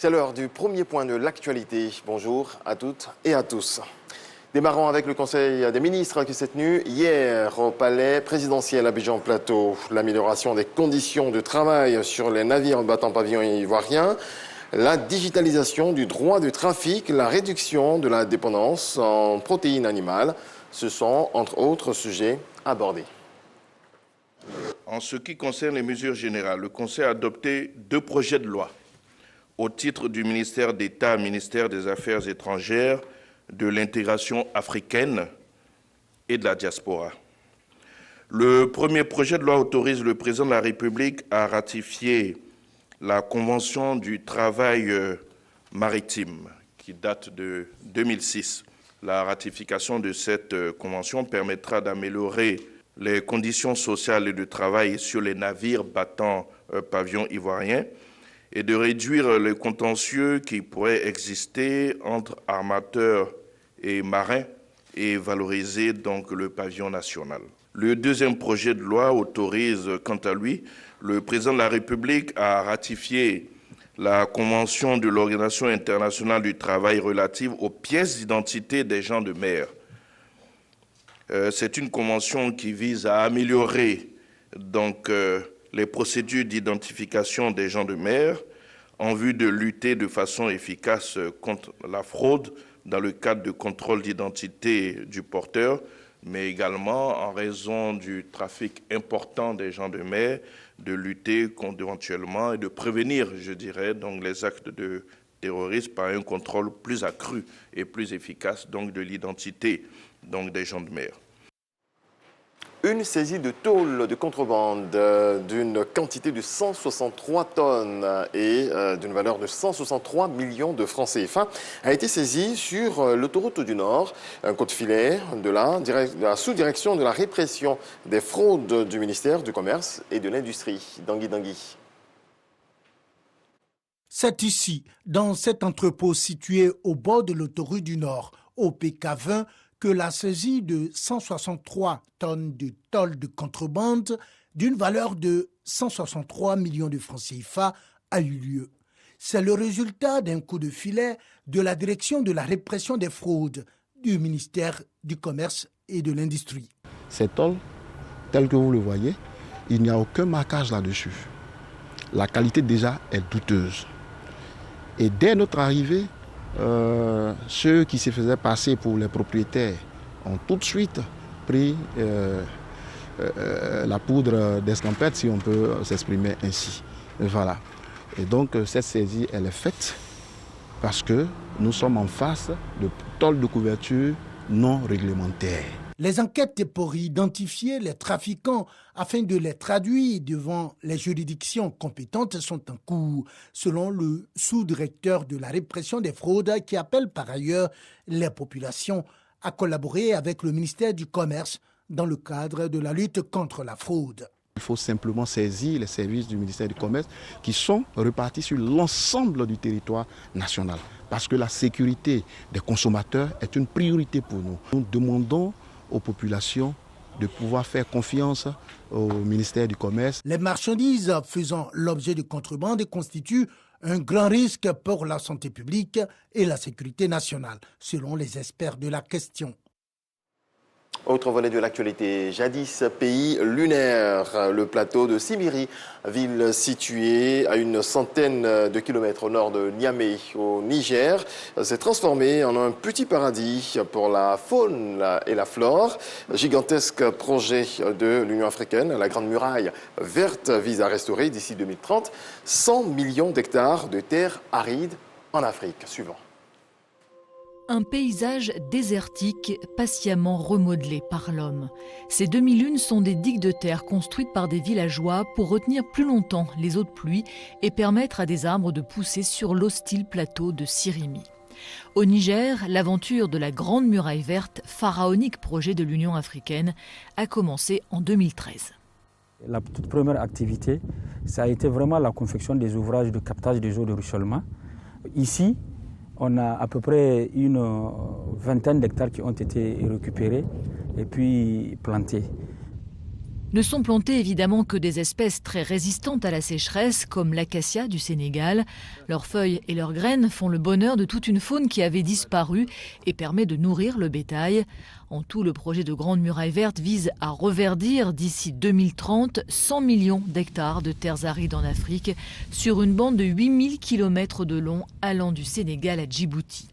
C'est l'heure du premier point de l'actualité. Bonjour à toutes et à tous. Démarrons avec le Conseil des ministres qui s'est tenu hier au Palais présidentiel Abidjan-Plateau. L'amélioration des conditions de travail sur les navires battant pavillon ivoirien, la digitalisation du droit de trafic, la réduction de la dépendance en protéines animales. Ce sont, entre autres sujets, abordés. En ce qui concerne les mesures générales, le Conseil a adopté 2 projets de loi au titre du ministère d'État, ministère des Affaires étrangères, de l'intégration africaine et de la diaspora. Le premier projet de loi autorise le président de la République à ratifier la Convention du travail maritime qui date de 2006. La ratification de cette convention permettra d'améliorer les conditions sociales et de travail sur les navires battant pavillon ivoirien et de réduire les contentieux qui pourraient exister entre armateurs et marins et valoriser donc le pavillon national. Le deuxième projet de loi autorise, quant à lui, le président de la République à ratifier la Convention de l'Organisation internationale du travail relative aux pièces d'identité des gens de mer. C'est une convention qui vise à améliorer donc, les procédures d'identification des gens de mer en vue de lutter de façon efficace contre la fraude dans le cadre de contrôle d'identité du porteur, mais également en raison du trafic important des gens de mer, de lutter contre éventuellement et de prévenir, je dirais, donc les actes de terrorisme par un contrôle plus accru et plus efficace donc de l'identité donc des gens de mer. Une saisie de tôle de contrebande d'une quantité de 163 tonnes et d'une valeur de 163 millions de francs CFA a été saisie sur l'autoroute du Nord. Un coup de filet de la sous-direction de la répression des fraudes du ministère du Commerce et de l'Industrie. Dangui. C'est ici, dans cet entrepôt situé au bord de l'autoroute du Nord, au PK20, que la saisie de 163 tonnes de tôle de contrebande d'une valeur de 163 millions de francs CFA a eu lieu. C'est le résultat d'un coup de filet de la direction de la répression des fraudes du ministère du Commerce et de l'Industrie. Ces tôles, telles que vous le voyez, il n'y a aucun marquage là-dessus. La qualité déjà est douteuse. Et dès notre arrivée, ceux qui se faisaient passer pour les propriétaires ont tout de suite pris la poudre d'escampette, si on peut s'exprimer ainsi. Voilà. Et donc cette saisie, elle est faite parce que nous sommes en face de tôles de couverture non réglementaires. Les enquêtes pour identifier les trafiquants afin de les traduire devant les juridictions compétentes sont en cours, selon le sous-directeur de la répression des fraudes qui appelle par ailleurs les populations à collaborer avec le ministère du Commerce dans le cadre de la lutte contre la fraude. Il faut simplement saisir les services du ministère du Commerce qui sont repartis sur l'ensemble du territoire national parce que la sécurité des consommateurs est une priorité pour nous. Nous demandons aux populations de pouvoir faire confiance au ministère du Commerce. Les marchandises faisant l'objet de contrebande constituent un grand risque pour la santé publique et la sécurité nationale, selon les experts de la question. Autre volet de l'actualité, jadis pays lunaire, le plateau de Simiri, ville située à une centaine de kilomètres au nord de Niamey, au Niger, s'est transformé en un petit paradis pour la faune et la flore. Gigantesque projet de l'Union africaine, la Grande Muraille verte vise à restaurer d'ici 2030 100 millions d'hectares de terres arides en Afrique. Suivant. Un paysage désertique patiemment remodelé par l'homme. Ces demi-lunes sont des digues de terre construites par des villageois pour retenir plus longtemps les eaux de pluie et permettre à des arbres de pousser sur l'hostile plateau de Sirimi. Au Niger, l'aventure de la Grande Muraille Verte, pharaonique projet de l'Union africaine, a commencé en 2013. La toute première activité, ça a été vraiment la confection des ouvrages de captage des eaux de ruissellement. Ici, on a à peu près une vingtaine d'hectares qui ont été récupérés et puis plantés. Ne sont plantées évidemment que des espèces très résistantes à la sécheresse, comme l'acacia du Sénégal. Leurs feuilles et leurs graines font le bonheur de toute une faune qui avait disparu et permet de nourrir le bétail. En tout, le projet de Grande Muraille Verte vise à reverdir d'ici 2030 100 millions d'hectares de terres arides en Afrique sur une bande de 8000 km de long allant du Sénégal à Djibouti.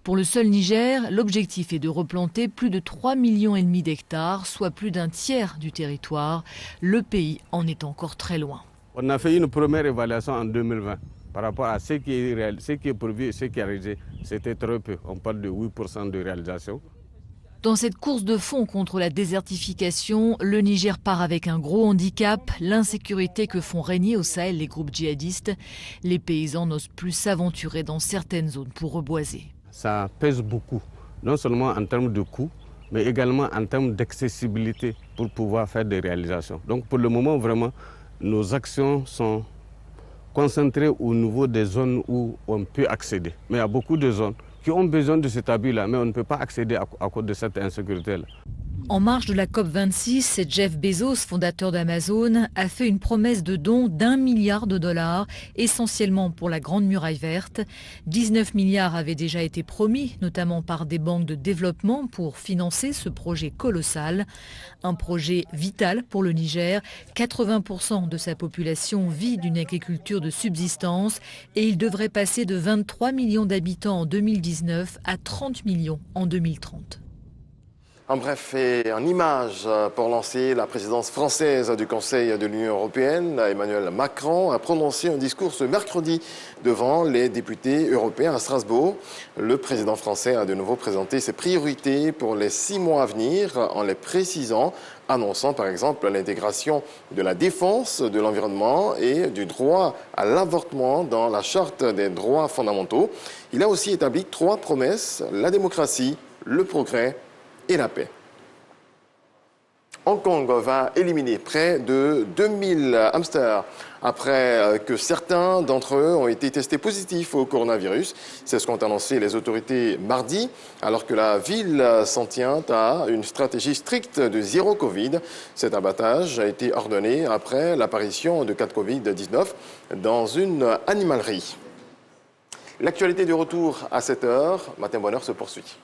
Pour le seul Niger, l'objectif est de replanter plus de 3,5 millions d'hectares, soit plus d'un tiers du territoire. Le pays en est encore très loin. On a fait une première évaluation en 2020 par rapport à ce qui est prévu et ce qui est réalisé. C'était très peu, on parle de 8% de réalisation. Dans cette course de fond contre la désertification, le Niger part avec un gros handicap, l'insécurité que font régner au Sahel les groupes djihadistes. Les paysans n'osent plus s'aventurer dans certaines zones pour reboiser. Ça pèse beaucoup, non seulement en termes de coûts, mais également en termes d'accessibilité pour pouvoir faire des réalisations. Donc pour le moment, vraiment, nos actions sont concentrées au niveau des zones où on peut accéder. Mais il y a beaucoup de zones qui ont besoin de cet abus-là, mais on ne peut pas accéder à cause de cette insécurité-là. En marge de la COP26, Jeff Bezos, fondateur d'Amazon, a fait une promesse de don d'1 milliard de dollars, essentiellement pour la Grande Muraille Verte. 19 milliards avaient déjà été promis, notamment par des banques de développement pour financer ce projet colossal. Un projet vital pour le Niger. 80% de sa population vit d'une agriculture de subsistance et il devrait passer de 23 millions d'habitants en 2019 à 30 millions en 2030. En bref, et en image pour lancer la présidence française du Conseil de l'Union européenne, Emmanuel Macron a prononcé un discours ce mercredi devant les députés européens à Strasbourg. Le président français a de nouveau présenté ses priorités pour les 6 mois à venir en les précisant, annonçant par exemple l'intégration de la défense de l'environnement et du droit à l'avortement dans la charte des droits fondamentaux. Il a aussi établi 3 promesses, la démocratie, le progrès et la paix. Hong Kong va éliminer près de 2000 hamsters après que certains d'entre eux ont été testés positifs au coronavirus. C'est ce qu'ont annoncé les autorités mardi, alors que la ville s'en tient à une stratégie stricte de zéro Covid. Cet abattage a été ordonné après l'apparition de cas de Covid-19 dans une animalerie. L'actualité du retour à 7h, Matin Bonheur se poursuit.